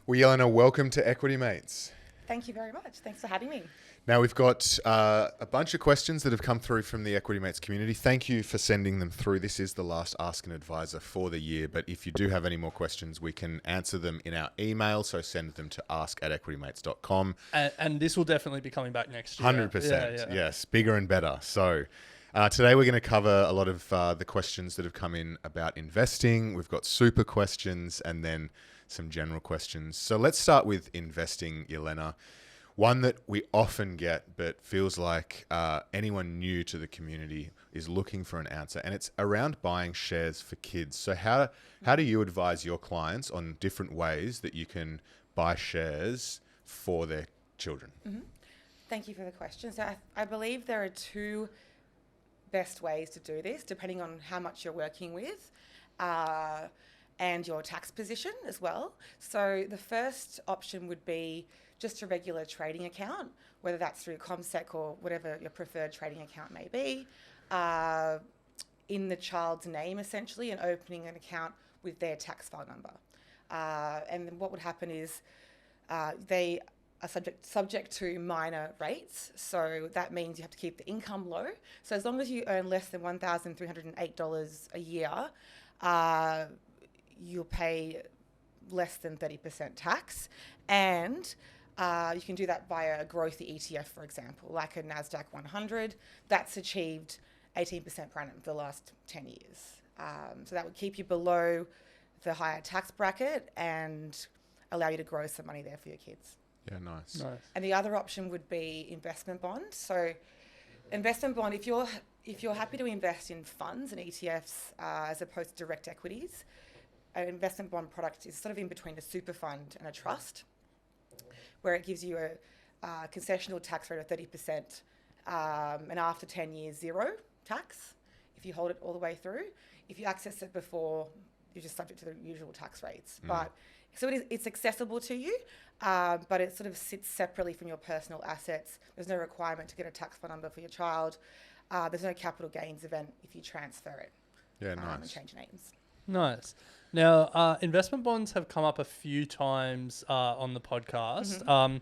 Well, Jelena, welcome to Equity Mates. Thank you very much. Thanks for having me. Now, we've got a bunch of questions that have come through from the Equity Mates community. Thank you for sending them through. This is the last Ask an Advisor for the year, but if you do have any more questions, we can answer them in our email, so send them to ask@equitymates.com. And this will definitely be coming back next year. 100%, yes, bigger and better. So today we're going to cover a lot of the questions that have come in about investing. We've got super questions and then some general questions. So let's start with investing, Jelena. One that we often get, but feels like anyone new to the community is looking for an answer, and it's around buying shares for kids. So how do you advise your clients on different ways that you can buy shares for their children? Mm-hmm. Thank you for the question. So I believe there are two best ways to do this, depending on how much you're working with and your tax position as well. So the first option would be just a regular trading account, whether that's through CommSec or whatever your preferred trading account may be, in the child's name essentially, and opening an account with their tax file number. And then what would happen is they are subject to minor rates. So that means you have to keep the income low. So as long as you earn less than $1,308 a year, you'll pay less than 30% tax. And you can do that via a growthy ETF, for example, like a NASDAQ 100. That's achieved 18% per annum for the last 10 years. So that would keep you below the higher tax bracket and allow you to grow some money there for your kids. Yeah, nice. And the other option would be investment bond. So investment bond, if you're happy to invest in funds and ETFs as opposed to direct equities, an investment bond product is sort of in between a super fund and a trust, where it gives you a concessional tax rate of 30%, and after 10 years, zero tax if you hold it all the way through. If you access it before, you're just subject to the usual tax rates. But so it's accessible to you, but it sort of sits separately from your personal assets. There's no requirement to get a tax file number for your child. There's no capital gains event if you transfer it. Yeah, nice. And change names. Nice. Now, investment bonds have come up a few times on the podcast. Mm-hmm.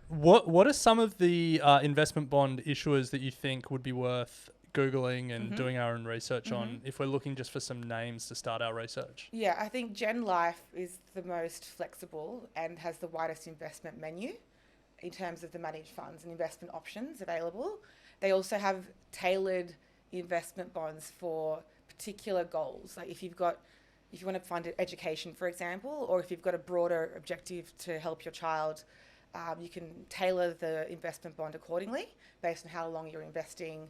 What are some of the investment bond issuers that you think would be worth Googling and doing our own research on if we're looking just for some names to start our research? Yeah, I think Gen Life is the most flexible and has the widest investment menu in terms of the managed funds and investment options available. They also have tailored investment bonds for particular goals. Like if you want to fund education, for example, or if you've got a broader objective to help your child, you can tailor the investment bond accordingly based on how long you're investing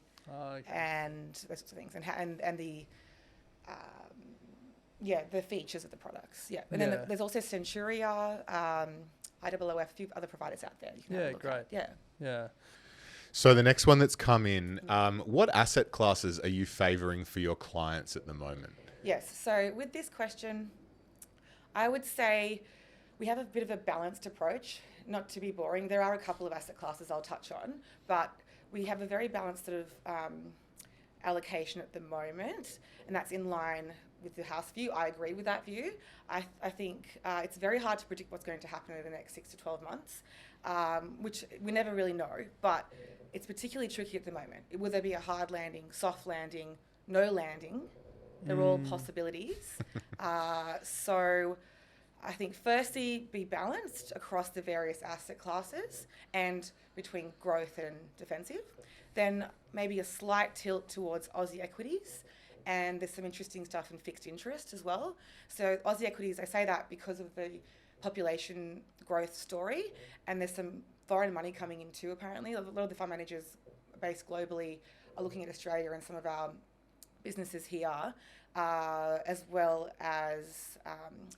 and those sorts of things, and the features of the products. Yeah, and then there's also Centuria, IOOF, a few other providers out there. You can have a look great. at. Yeah. So the next one that's come in, what asset classes are you favouring for your clients at the moment? Yes, so with this question, I would say we have a bit of a balanced approach. Not to be boring, there are a couple of asset classes I'll touch on, but we have a very balanced sort of allocation at the moment, and that's in line with the house view. I agree with that view. I think it's very hard to predict what's going to happen over the next 6 to 12 months, which we never really know, but it's particularly tricky at the moment. Will there be a hard landing, soft landing, no landing? They're all possibilities. So I think firstly, be balanced across the various asset classes and between growth and defensive. Then maybe a slight tilt towards Aussie equities. And there's some interesting stuff in fixed interest as well. So Aussie equities, I say that because of the population growth story. And there's some foreign money coming in too, apparently. A lot of the fund managers based globally are looking at Australia and some of our businesses here, as well as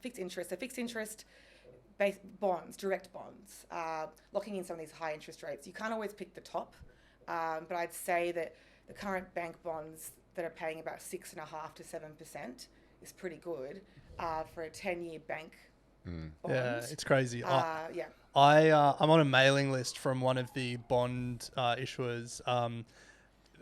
fixed interest. So fixed interest based bonds, direct bonds, locking in some of these high interest rates. You can't always pick the top, but I'd say that the current bank bonds that are paying about 6.5% to 7% is pretty good for a 10-year bank bond. Yeah, it's crazy. I'm on a mailing list from one of the bond issuers.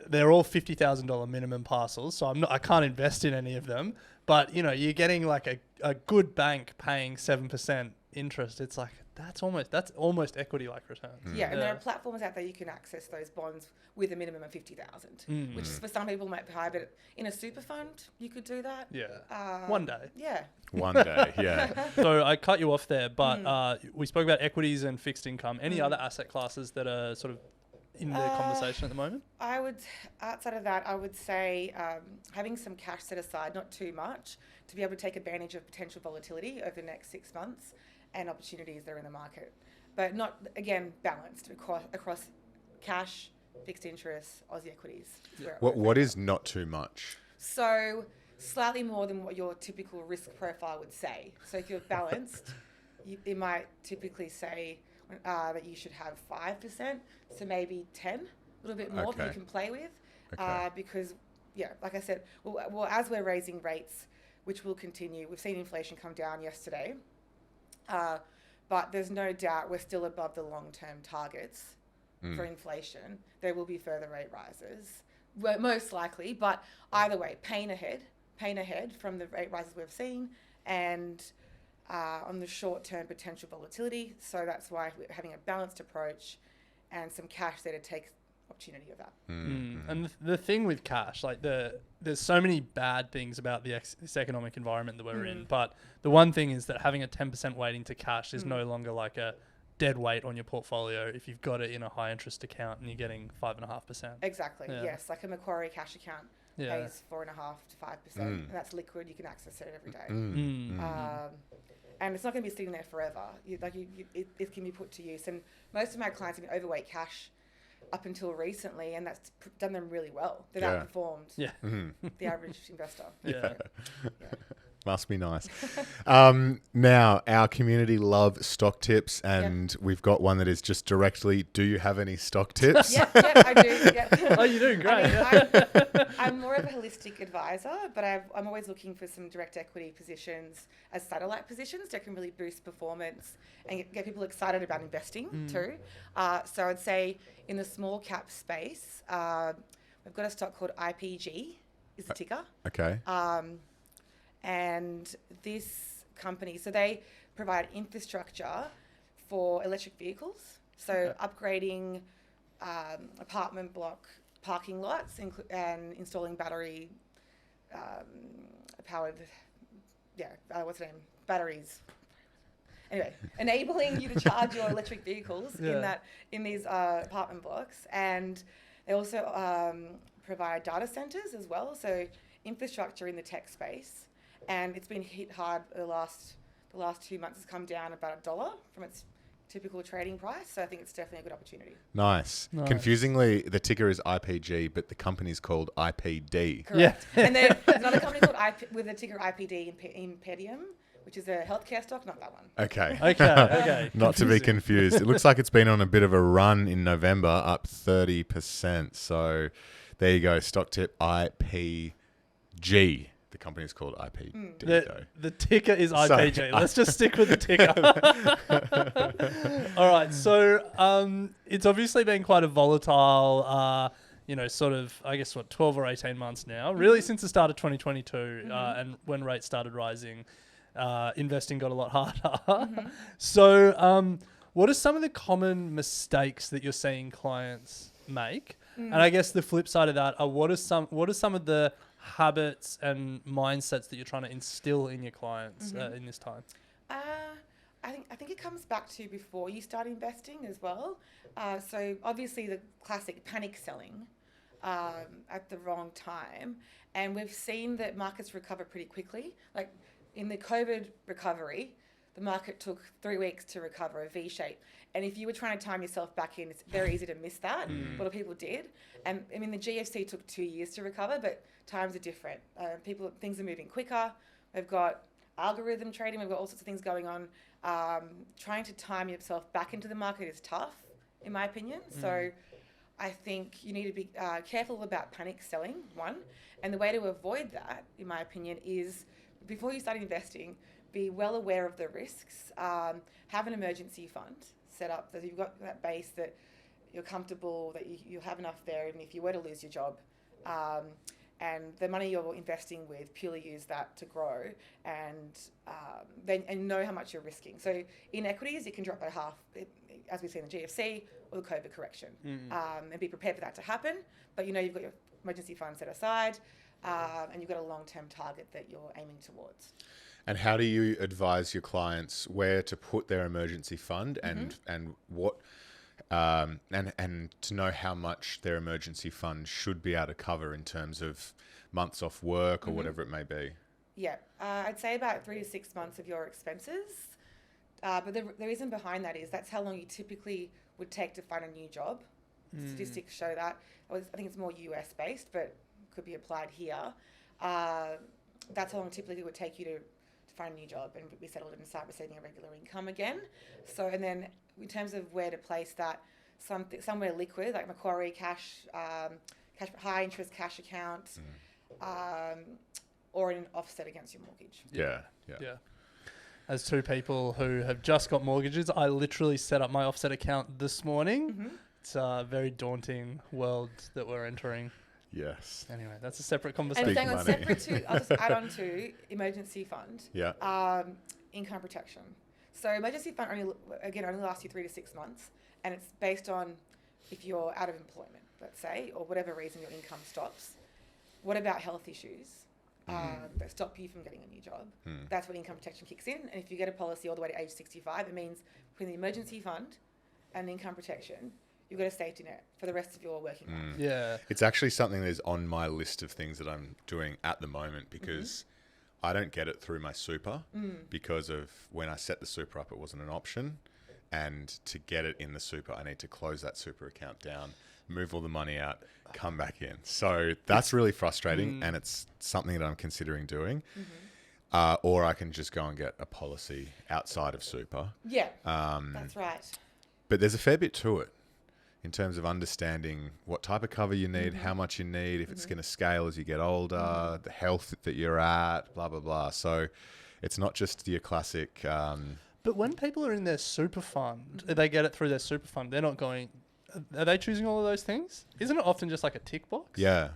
They're all $50,000 minimum parcels, so I can't invest in any of them. But, you know, you're getting like a good bank paying 7% interest. It's like, that's almost equity-like returns. Yeah, and there are platforms out there you can access those bonds with a minimum of 50,000, which for some people might be high, but in a super fund, you could do that. Yeah. One day. Yeah. One day, yeah. So I cut you off there, but we spoke about equities and fixed income. Any other asset classes that are sort of in the conversation at the moment? Outside of that, I would say having some cash set aside, not too much, to be able to take advantage of potential volatility over the next 6 months and opportunities that are in the market. But not, again, balanced across cash, fixed interest, Aussie equities. What is not too much? So slightly more than what your typical risk profile would say. So if you're balanced, it might typically say that you should have 5%, so maybe 10, a little bit more that you can play with. Because, like I said, well, as we're raising rates, which will continue, we've seen inflation come down yesterday, but there's no doubt we're still above the long-term targets for inflation. There will be further rate rises, most likely, but either way, pain ahead from the rate rises we've seen, and on the short-term potential volatility. So that's why we're having a balanced approach and some cash there to take opportunity of that. And the thing with cash, like there's so many bad things about this economic environment that we're in, but the one thing is that having a 10% weighting to cash is no longer like a dead weight on your portfolio if you've got it in a high interest account and you're getting 5.5%. Exactly. Yes, like a Macquarie cash account pays 4.5% to 5%, and that's liquid. You can access it every day. And it's not going to be sitting there forever. It can be put to use. And most of my clients have been overweight cash up until recently, and that's done them really well. They've outperformed the average investor. Must be nice. Now, our community love stock tips, and we've got one that is just directly, do you have any stock tips? Yeah, I do. Yeah. Oh, you're doing great. I'm more of a holistic advisor, but I'm always looking for some direct equity positions as satellite positions that can really boost performance and get people excited about investing too. So I'd say in the small cap space, we've got a stock called IPG, is the ticker. Okay. And this company, so they provide infrastructure for electric vehicles. So upgrading apartment block parking lots and installing battery powered, what's the name? Batteries. Anyway, enabling you to charge your electric vehicles in these apartment blocks. And they also provide data centers as well. So infrastructure in the tech space. And it's been hit hard the last 2 months. Has come down about $1 from its typical trading price. So I think it's definitely a good opportunity. Nice. Confusingly, the ticker is IPG, but the company's called IPD. Correct. Yeah. And there's another company called with the ticker IPD in Impedium, which is a healthcare stock, not that one. Okay. Not to be confused. It looks like it's been on a bit of a run in November, up 30%. So there you go. Stock tip IPG. The company is called IPD. The ticker is IPG. Sorry. Let's just stick with the ticker. All right. So it's obviously been quite a volatile, sort of, I guess, 12 or 18 months now, really since the start of 2022 and when rates started rising, investing got a lot harder. So what are some of the common mistakes that you're seeing clients make? And I guess the flip side of that are what are some of the habits and mindsets that you're trying to instill in your clients in this time? I think it comes back to before you start investing as well. So obviously the classic panic selling at the wrong time, and we've seen that markets recover pretty quickly. Like in the COVID recovery, the market took 3 weeks to recover, a V shape. And if you were trying to time yourself back in, it's very easy to miss that. A lot of people did. And I mean, the GFC took 2 years to recover, but times are different. Things are moving quicker. We've got algorithm trading. We've got all sorts of things going on. Trying to time yourself back into the market is tough, in my opinion. So I think you need to be careful about panic selling, one. And the way to avoid that, in my opinion, is before you start investing, be well aware of the risks. Have an emergency fund set up that you've got that base that you're comfortable that you'll have enough there even if you were to lose your job. and the money you're investing with, purely use that to grow, and then know how much you're risking. So in equities, it can drop by half, as we've seen in the GFC or the COVID correction, and be prepared for that to happen. But you've got your emergency fund set aside, and you've got a long-term target that you're aiming towards. And how do you advise your clients where to put their emergency fund and what and to know how much their emergency fund should be able to cover in terms of months off work or whatever it may be? Yeah, I'd say about 3 to 6 months of your expenses. But the reason behind that is that's how long you typically would take to find a new job. Statistics show that. I think it's more US based, but could be applied here. That's how long typically it would take you to find a new job and be settled and start receiving a regular income again. So, and then in terms of where to place that, somewhere liquid like Macquarie cash, high interest cash account, or in an offset against your mortgage. Yeah. As two people who have just got mortgages, I literally set up my offset account this morning. It's a very daunting world that we're entering. Yes. Anyway, that's a separate conversation. And staying on separate to, I'll just add on to emergency fund. Yeah. Income protection. So emergency fund only lasts you 3 to 6 months, and it's based on if you're out of employment, let's say, or whatever reason your income stops. What about health issues that stop you from getting a new job? That's when income protection kicks in. And if you get a policy all the way to age 65, it means between the emergency fund and income protection, you've got a safety net for the rest of your working life. Yeah. It's actually something that is on my list of things that I'm doing at the moment because I don't get it through my super because of when I set the super up, it wasn't an option. And to get it in the super, I need to close that super account down, move all the money out, come back in. So that's really frustrating, and it's something that I'm considering doing. Or I can just go and get a policy outside of super. Yeah, that's right. But there's a fair bit to it in terms of understanding what type of cover you need, how much you need, if it's going to scale as you get older, the health that you're at, blah, blah, blah. So it's not just your classic... But when people are in their super fund, they get it through their super fund, they're not going... Are they choosing all of those things? Isn't it often just like a tick box? Yeah.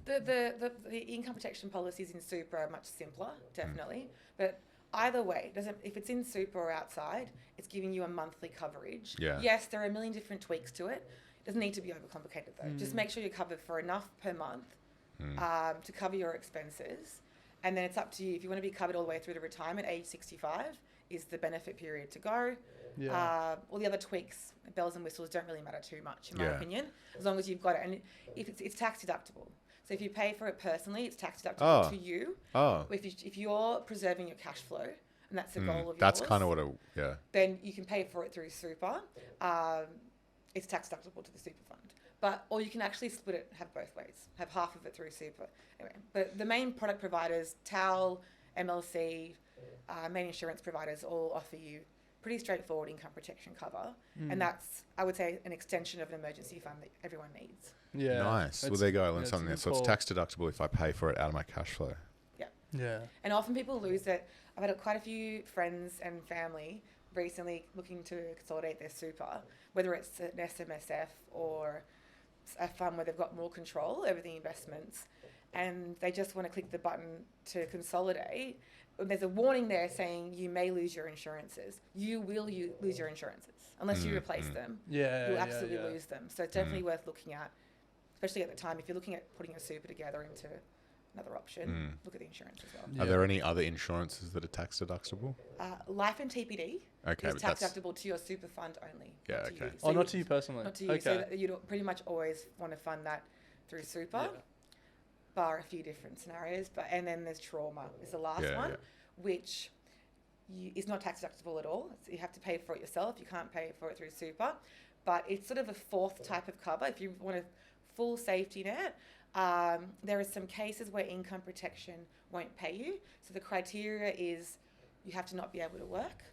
The income protection policies in super are much simpler, definitely. But either way, if it's in super or outside, it's giving you a monthly coverage. Yeah. Yes, there are a million different tweaks to it. It doesn't need to be overcomplicated though. Just make sure you're covered for enough per month to cover your expenses. And then it's up to you. If you want to be covered all the way through to retirement, age 65 is the benefit period to go. Yeah. All the other tweaks, bells and whistles, don't really matter too much, in my opinion, as long as you've got it. And if it's tax deductible. So if you pay for it personally, it's tax deductible to you. If you're preserving your cash flow, and that's the goal of that's yours, kind of what then you can pay for it through super. It's tax deductible to the super fund. Or you can actually split it, have both ways, have half of it through super. Anyway, but the main product providers, TAL, MLC, main insurance providers all offer you pretty straightforward income protection cover. And that's, I would say, an extension of an emergency fund that everyone needs. Yeah. Nice. Well, there you go. I learned something there. So it's tax deductible if I pay for it out of my cash flow. Yeah. And often people lose it. I've had quite a few friends and family recently looking to consolidate their super, whether it's an SMSF or a fund where they've got more control over the investments, and they just want to click the button to consolidate. There's a warning there saying you may lose your insurances. You will lose your insurances unless you replace them. You'll absolutely lose them. So it's definitely worth looking at, especially at the time. If you're looking at putting a super together into another option, look at the insurance as well. Are there any other insurances that are tax deductible? Life and TPD is tax deductible to your super fund only. Yeah, not to okay. you. So not to you personally? Not to you. So you'd pretty much always want to fund that through super, bar a few different scenarios. And then there's trauma is the last one, which is not tax deductible at all. You have to pay for it yourself. You can't pay for it through super. But it's sort of a fourth type of cover. If you want a full safety net, there are some cases where income protection won't pay you. So the criteria is you have to not be able to work.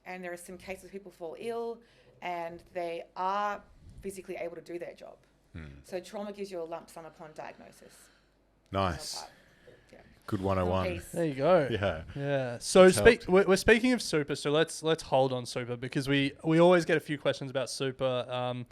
And there are some cases people fall ill and they are physically able to do their job. So trauma gives you a lump sum upon diagnosis. Nice. Good 101. There you go. Yeah. So we're speaking of super, so let's hold on super because we always get a few questions about super.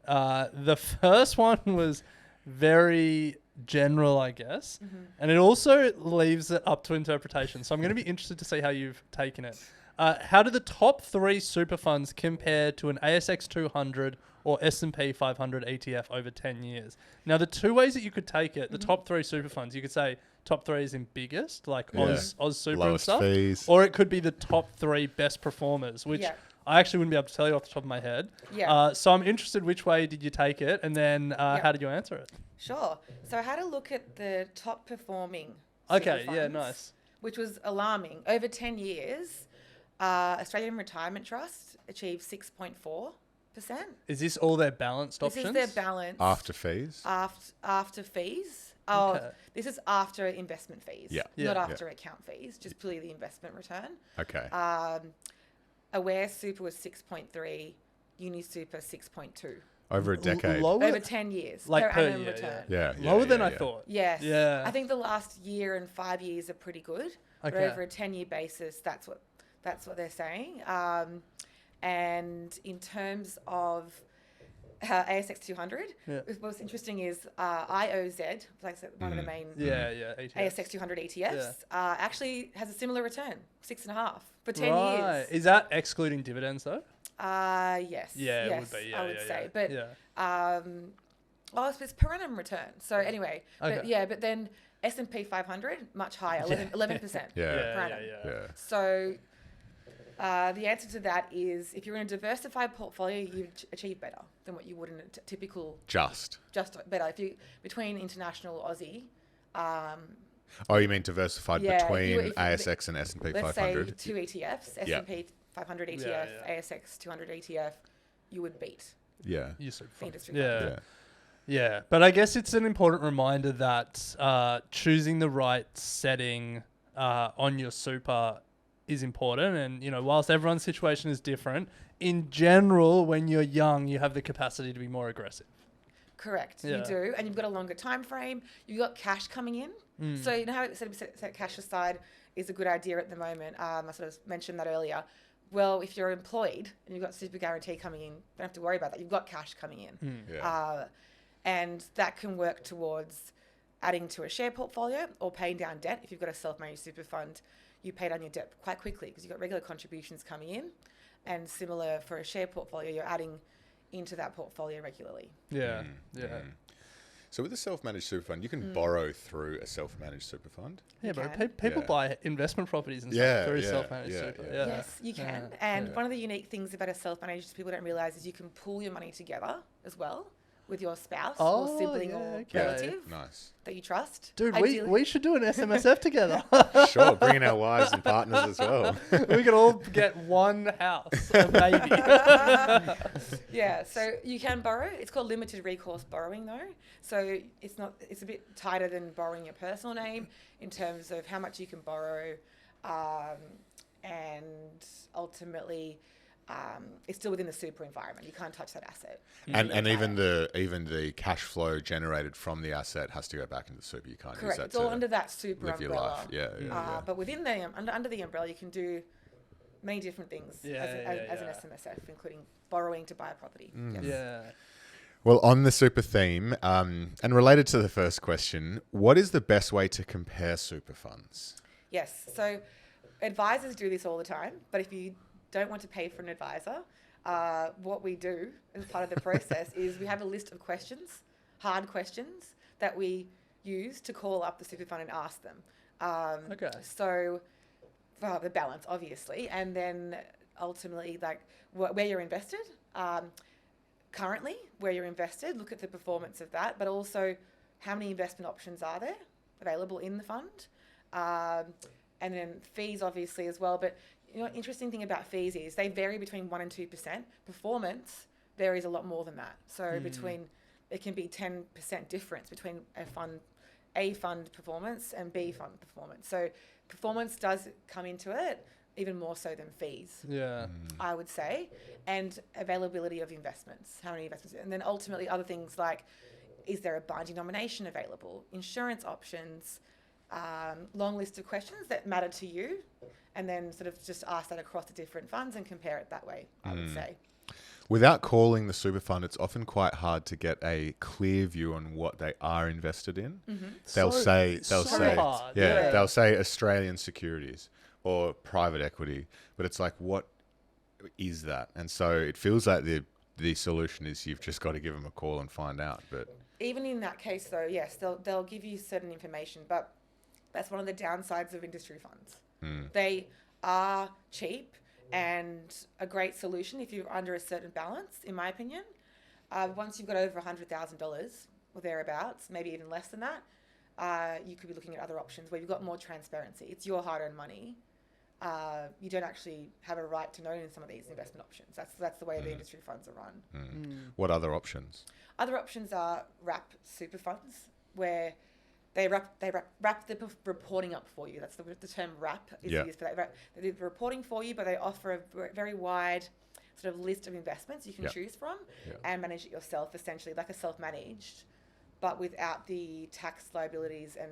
The first one was very general, I guess. And it also leaves it up to interpretation. So I'm going to be interested to see how you've taken it. How do the top 3 super funds compare to an ASX 200 or S&P 500 ETF over 10 years? Now, the 2 ways that you could take it, the top 3 super funds, you could say top 3 is in biggest, like Oz Super and Lowest stuff. fees. Or it could be the top 3 best performers, which I actually wouldn't be able to tell you off the top of my head. So I'm interested, which way did you take it? And then how did you answer it? Sure. So I had a look at the top performing Okay, super yeah, funds, nice. which was alarming. Over 10 years, Australian Retirement Trust achieved 6.4%. Is this all their balanced This options? is their balance After fees? after fees. Oh, Okay. this is after investment fees, Yeah. not Yeah. after account fees, just purely the investment return. Okay. Aware Super was 6.3, Uni Super 6.2. Over a decade. Lower, Over 10 years, like per per annum year, return. Yeah. Lower than yeah, I yeah. thought. Yes. Yeah. I think the last year and 5 years are pretty good. But Okay. over a 10-year basis, that's what they're saying. And in terms of ASX 200, what's interesting is IOZ, like one of the main ETFs. ASX 200 ETFs, actually has a similar return, 6.5 for 10 Right. years. Is that excluding dividends though? Yes. Yeah, yes, it would be. Yeah, I would yeah, say. yeah. But it's per annum return. So anyway, Okay. but then S&P 500 much higher, 11% Yeah. per annum. Yeah. So the answer to that is if you're in a diversified portfolio, you achieve better than what you would in a typical. Just better. If you between international Aussie. Oh, you mean diversified between if you- ASX and S&P Let's 500? say 2 ETFs, S&P 500 ETF, ASX 200 ETF, you would beat Yeah. You super the fund. industry. Yeah. Yeah, but I guess it's an important reminder that choosing the right setting on your super is important. And, you know, whilst everyone's situation is different, in general, when you're young, you have the capacity to be more aggressive. Correct, Yeah. you do, and you've got a longer time frame. You've got cash coming in, so you know how set cash aside is a good idea at the moment. I sort of mentioned that earlier. Well, if you're employed and you've got super guarantee coming in, don't have to worry about that. You've got cash coming in, and that can work towards adding to a share portfolio or paying down debt. If you've got a self-managed super fund, you pay down your debt quite quickly because you've got regular contributions coming in, and similar for a share portfolio, you're adding into that portfolio regularly. Yeah. So with a self-managed super fund, you can borrow through a self-managed super fund. Yeah, You but can. people buy investment properties and stuff Yeah, through yeah, self-managed yeah, super. yeah. Yes, you can. And one of the unique things about a self-managed people don't realize is you can pool your money together as well with your spouse or sibling or relative Nice. that you trust. Dude, Ideally- we should do an SMSF together. Sure, bring in our wives and partners as well. We could all get one house, a baby. Yeah, so you can borrow. It's called limited recourse borrowing though. So it's a bit tighter than borrowing your personal name in terms of how much you can borrow, and ultimately it's still within the super environment. You can't touch that asset. And even the cash flow generated from the asset has to go back into the super. You can't use Correct. that It's all to under that super live your umbrella. life. Yeah. But within the under the umbrella, you can do many different things as an SMSF, including borrowing to buy a property. Yes. Yeah. Well, on the super theme, and related to the first question, what is the best way to compare super funds? Yes. So advisors do this all the time, but if you don't want to pay for an advisor, what we do as part of the process is we have a list of questions, hard questions, that we use to call up the super fund and ask them. Okay. So the balance, obviously, and then ultimately, like where you're invested, currently where you're invested, look at the performance of that, but also how many investment options are there available in the fund, and then fees, obviously, as well. But you know, interesting thing about fees is they vary between 1% and 2%. Performance varies a lot more than that. So it can be 10% difference between A fund performance and B fund performance. So performance does come into it even more so than fees. Yeah. I would say, and availability of investments, how many investments, and then ultimately other things like, is there a binding nomination available, insurance options, long list of questions that matter to you, and then sort of just ask that across the different funds and compare it that way, I would say. Without calling the super fund, it's often quite hard to get a clear view on what they are invested in. They'll say hard. Yeah, they'll say Australian securities or private equity, but it's like, what is that? And so it feels like the solution is you've just got to give them a call and find out. But even in that case, though, yes, they'll give you certain information, but that's one of the downsides of industry funds. They are cheap and a great solution if you're under a certain balance, in my opinion. Once you've got over $100,000 or thereabouts, maybe even less than that, you could be looking at other options where you've got more transparency. It's your hard-earned money. You don't actually have a right to know in some of these investment options. That's the way the industry funds are run. what other options? Other options are wrap super funds, where they wrap the reporting up for you. That's the term wrap is used for that. They do the reporting for you, but they offer a very wide sort of list of investments you can choose from and manage it yourself, essentially like a self-managed, but without the tax liabilities and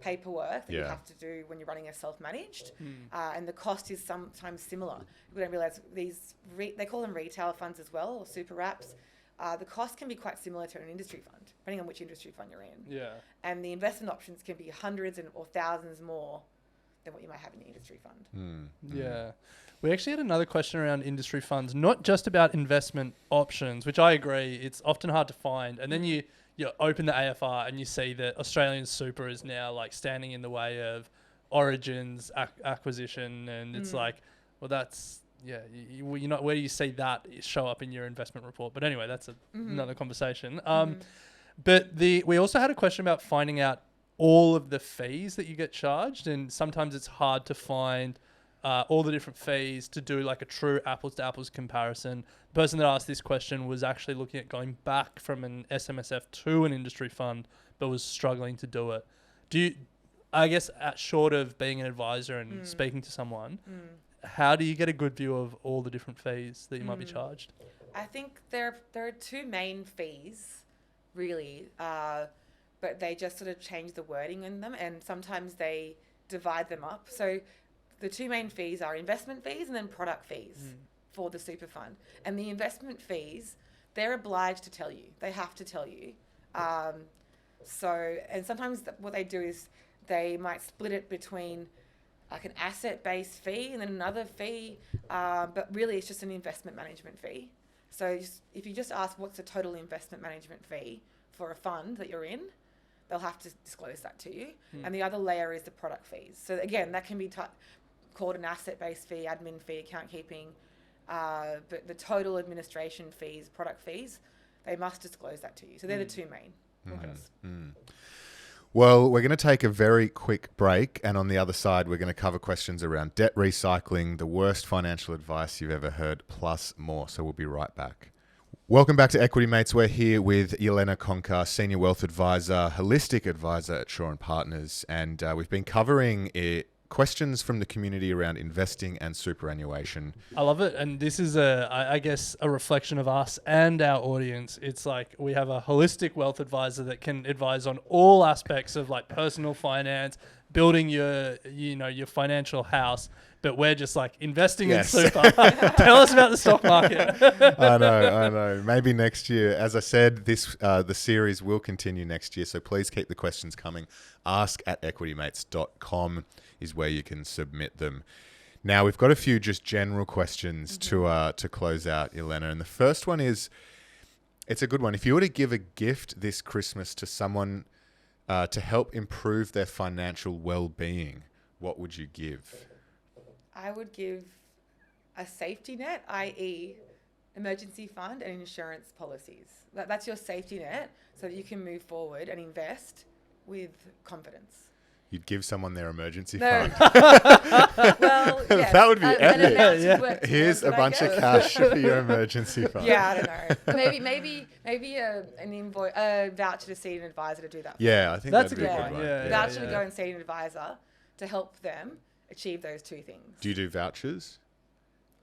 paperwork that you have to do when you're running a self-managed. And the cost is sometimes similar. We don't realize they call them retail funds as well, or super wraps. The cost can be quite similar to an industry fund, depending on which industry fund you're in. Yeah. And the investment options can be hundreds or thousands more than what you might have in the industry fund. Yeah. We actually had another question around industry funds, not just about investment options, which I agree, it's often hard to find. And then you open the AFR and you see that Australian super is now like standing in the way of Origin's acquisition. And it's like, well, that's... Yeah, you're not. Where do you see that show up in your investment report? But anyway, that's another conversation. But we also had a question about finding out all of the fees that you get charged, and sometimes it's hard to find all the different fees to do like a true apples to apples comparison. The person that asked this question was actually looking at going back from an SMSF to an industry fund, but was struggling to do it. I guess, short of being an advisor and speaking to someone, how do you get a good view of all the different fees that you might be charged? I think there are two main fees, really, but they just sort of change the wording in them, and sometimes they divide them up. So the two main fees are investment fees and then product fees for the super fund. And the investment fees, they're obliged to tell you. They have to tell you. And sometimes what they do is they might split it between like an asset-based fee and then another fee, but really it's just an investment management fee. So if you just ask what's the total investment management fee for a fund that you're in, they'll have to disclose that to you. And the other layer is the product fees. So again, that can be called an asset-based fee, admin fee, account keeping, but the total administration fees, product fees, they must disclose that to you. So they're the two main ones. Well, we're going to take a very quick break, and on the other side, we're going to cover questions around debt recycling, the worst financial advice you've ever heard, plus more. So we'll be right back. Welcome back to Equity Mates. We're here with Jelena Koncar, Senior Wealth Advisor, Holistic Advisor at Shaw & Partners, and we've been covering questions from the community around investing and superannuation. I love it. And this is I guess, a reflection of us and our audience. It's like we have a holistic wealth advisor that can advise on all aspects of like personal finance, building your financial house. But we're just like investing in super. Tell us about the stock market. I know. Maybe next year. As I said, the series will continue next year. So please keep the questions coming. ask@equitymates.com is where you can submit them. Now, we've got a few just general questions to close out, Jelena. And the first one is, it's a good one. If you were to give a gift this Christmas to someone to help improve their financial well-being, what would you give? I would give a safety net, i.e. emergency fund and insurance policies. That's your safety net so that you can move forward and invest with confidence. You'd give someone their emergency No. fund. Well, yes. That would be epic. Work Here's towards a bunch of cash for your emergency fund. Yeah, I don't know. Maybe an invoice, a voucher to see an advisor to do that. Yeah, I think That's that'd be a a good good one. one. Yeah. Voucher to go and see an advisor to help them achieve those two things. Do you do vouchers?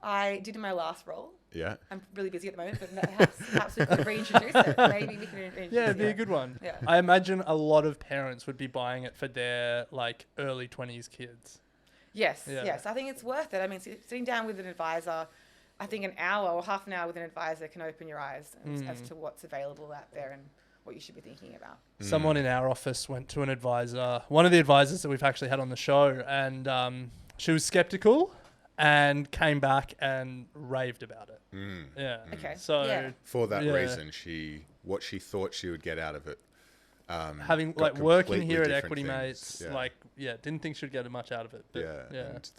I did in my last role. Yeah. I'm really busy at the moment, but perhaps we could reintroduce it. Maybe we can reintroduce it. Yeah, it'd be a good one. Yeah. I imagine a lot of parents would be buying it for their like early 20s kids. Yes, Yeah. yes. I think it's worth it. I mean, sitting down with an advisor I think an hour or half an hour with an advisor can open your eyes as to what's available out there and what you should be thinking about. Someone in our office went to an advisor, one of the advisors that we've actually had on the show, and she was skeptical and came back and raved about it. Yeah. Okay. So Yeah. For that reason, what she thought she would get out of it. having got like working completely here at different Equity things. Mates, didn't think she'd get much out of it. But And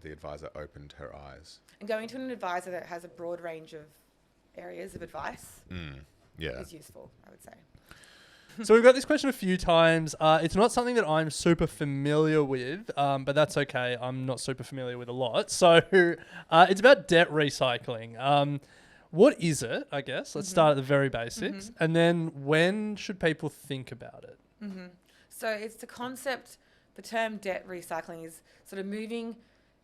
the advisor opened her eyes. And going to an advisor that has a broad range of areas of advice is useful, I would say. So we've got this question a few times. It's not something that I'm super familiar with, but that's okay. I'm not super familiar with a lot. So it's about debt recycling. What is it, I guess? Let's start at the very basics. And then when should people think about it? So it's the concept, the term debt recycling is sort of moving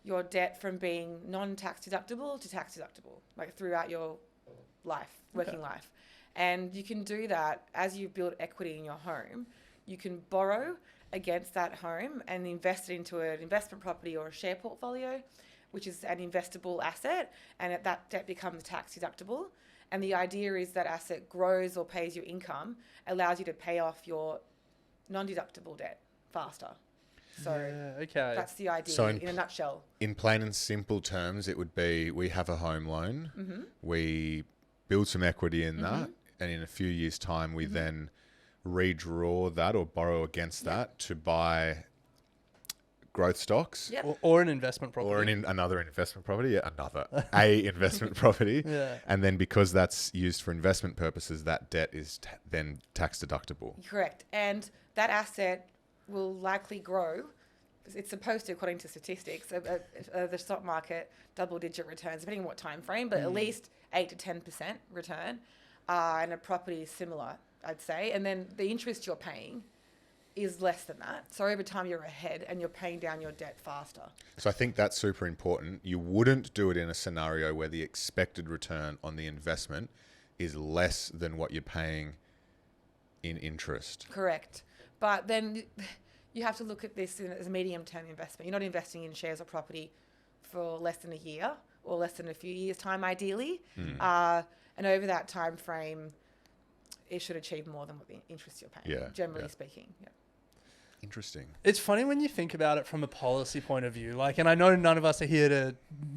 your debt from being non-tax deductible to tax deductible, like throughout your life, working life. And you can do that as you build equity in your home. You can borrow against that home and invest it into an investment property or a share portfolio, which is an investable asset, and that debt becomes tax deductible. And the idea is that asset grows or pays your income, allows you to pay off your non-deductible debt faster. So that's the idea So in a nutshell. In plain and simple terms, it would be we have a home loan, we build some equity in that, and in a few years' time, we then redraw that or borrow against that to buy growth stocks. Or an investment property. Or another investment property, a investment property. And then because that's used for investment purposes, that debt is then tax deductible. Correct. And that asset will likely grow. It's supposed to, according to statistics, the stock market, double-digit returns, depending on what time frame, but at least 8 to 10% return. And a property is similar, I'd say. And then the interest you're paying is less than that. So over time you're ahead and you're paying down your debt faster. So I think that's super important. You wouldn't do it in a scenario where the expected return on the investment is less than what you're paying in interest. Correct. But then you have to look at this as a medium-term investment. You're not investing in shares or property for less than a year or less than a few years' time, ideally. And over that time frame, it should achieve more than what the interest you're paying, generally speaking. Yeah. Interesting. It's funny when you think about it from a policy point of view. And I know none of us are here to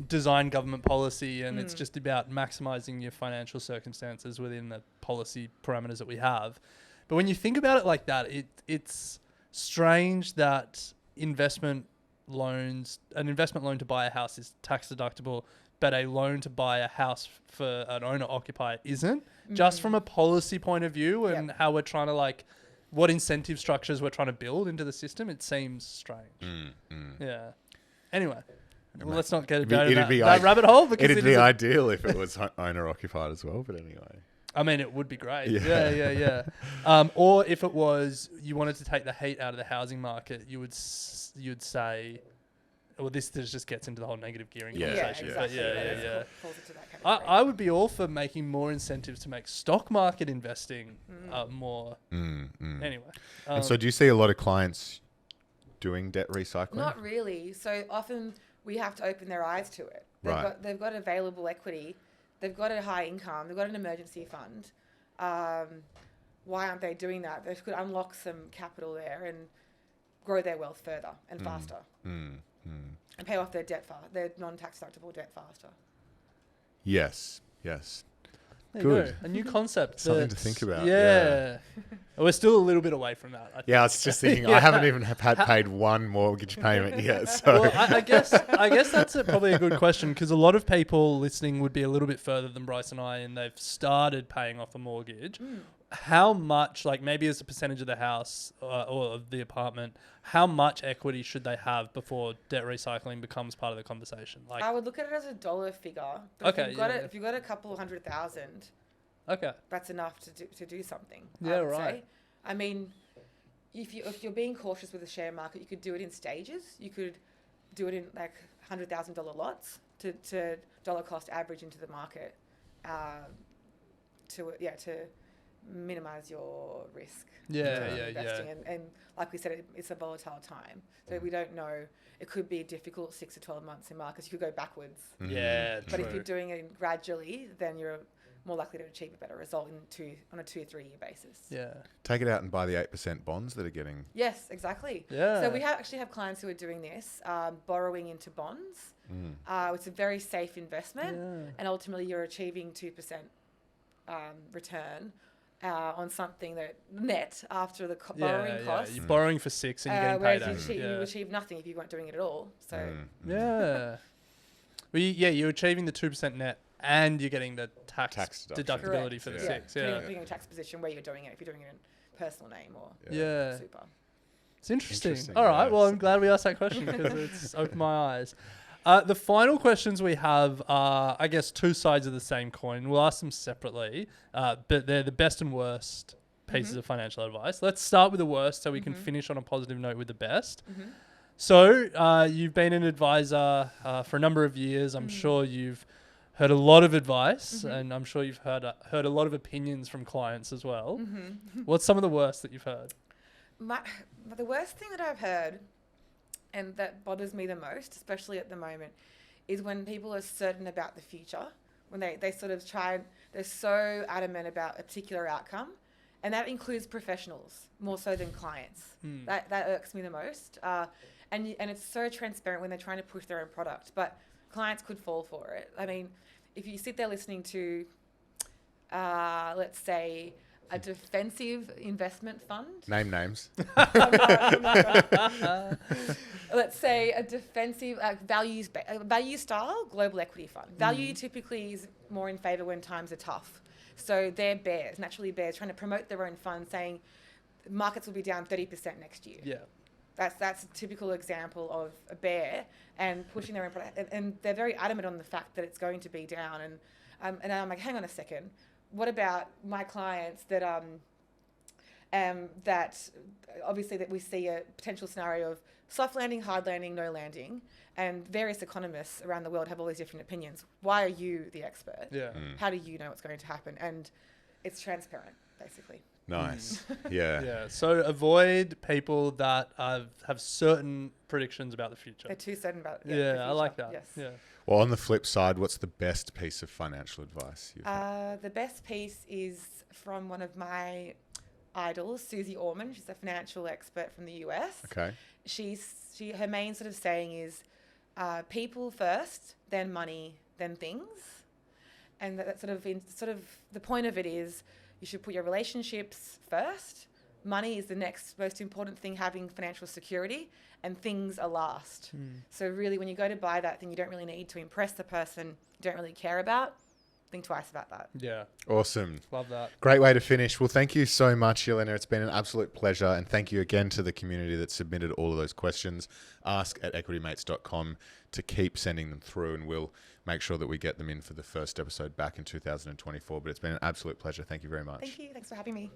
design government policy, and it's just about maximizing your financial circumstances within the policy parameters that we have. But when you think about it like that, it's strange that an investment loan to buy a house is tax deductible, but a loan to buy a house for an owner-occupier isn't. Just from a policy point of view and how we're trying to what incentive structures we're trying to build into the system, it seems strange. Yeah. Anyway, let's not get down that rabbit hole. Because it'd be ideal if it was owner-occupied as well, but anyway. I mean, it would be great. Yeah. Or if it was you wanted to take the heat out of the housing market, you'd say, well, this just gets into the whole negative gearing conversation. Exactly. Yeah. Falls into that category. I would be all for making more incentives to make stock market investing more. Anyway. And so do you see a lot of clients doing debt recycling? Not really. So often we have to open their eyes to it. They've got available equity. They've got a high income. They've got an emergency fund. Why aren't they doing that? They could unlock some capital there and grow their wealth further and faster. And pay off their their non-tax deductible debt faster. Yes. There you Good. go. A new concept. Something to think about. Yeah. We're still a little bit away from that. I think. I was just thinking, I haven't even paid one mortgage payment yet. So well, I guess that's probably a good question, because a lot of people listening would be a little bit further than Bryce and I, and they've started paying off a mortgage. How much, maybe as a percentage of the house or of the apartment, how much equity should they have before debt recycling becomes part of the conversation? I would look at it as a dollar figure. But if you've got a couple $100,000, that's enough to do something. I would say. I mean, if you're being cautious with the share market, you could do it in stages. You could do it in $100,000 lots to dollar cost average into the market. To minimize your risk. Yeah, in yeah, investing. yeah. And like we said, it's a volatile time. So we don't know. It could be a difficult 6 to 12 months in markets. You could go backwards. Yeah, But if true. you're doing it gradually, then you're more likely to achieve a better result on a 2 or 3 year basis. Yeah. Take it out and buy the 8% bonds that are getting. Yes, exactly. Yeah. So we actually have clients who are doing this, borrowing into bonds. It's a very safe investment, and ultimately you're achieving 2% return on something that net after the borrowing costs. You're borrowing for 6 and you're getting whereas paid out. you achieve nothing if you weren't doing it at all. So Yeah. Well, you're achieving the 2% net and you're getting the tax deduction. deductibility Correct. for the Yeah. 6. Yeah. putting in a tax position where you're doing it, if you're doing it in personal name or Yeah. super. It's interesting. Interesting, All right. yeah. Well, I'm glad we asked that question because it's opened my eyes. The final questions we have are, I guess, two sides of the same coin. We'll ask them separately, but they're the best and worst pieces of financial advice. Let's start with the worst so we can finish on a positive note with the best. So you've been an advisor for a number of years. I'm sure you've heard a lot of advice, and I'm sure you've heard a lot of opinions from clients as well. What's some of the worst that you've heard? The worst thing that I've heard, and that bothers me the most, especially at the moment, is when people are certain about the future, when they sort of they're so adamant about a particular outcome, and that includes professionals more so than clients. That irks me the most, and it's so transparent when they're trying to push their own product, but clients could fall for it. I mean, if you sit there listening to, let's say, a defensive investment fund. Name names. Let's say a defensive value style global equity fund. Value typically is more in favor when times are tough. So they're bears, naturally bears, trying to promote their own fund, saying markets will be down 30% next year. Yeah. That's a typical example of a bear and pushing their own product. And they're very adamant on the fact that it's going to be down. And I'm like, hang on a second. What about my clients that that obviously that we see a potential scenario of soft landing, hard landing, no landing, and various economists around the world have all these different opinions. Why are you the expert? Yeah. How do you know what's going to happen? And it's transparent, basically. Nice. Yeah. Yeah. So avoid people that have certain predictions about the future. They're too certain about it. Yeah, I like that. Yes. Yeah. Well, on the flip side, what's the best piece of financial advice you've had? The best piece is from one of my idols, Susie Orman. She's a financial expert from the US. Okay. Her main sort of saying is people first, then money, then things. And that sort of the point of it is you should put your relationships first. Money is the next most important thing, having financial security, and things are last. So really, when you go to buy that thing you don't really need to impress the person you don't really care about, think twice about that. Yeah. Awesome. Love that. Great way to finish. Well, thank you so much, Jelena. It's been an absolute pleasure. And thank you again to the community that submitted all of those questions. Ask@equitymates.com to keep sending them through, and we'll make sure that we get them in for the first episode back in 2024. But it's been an absolute pleasure. Thank you very much. Thank you. Thanks for having me.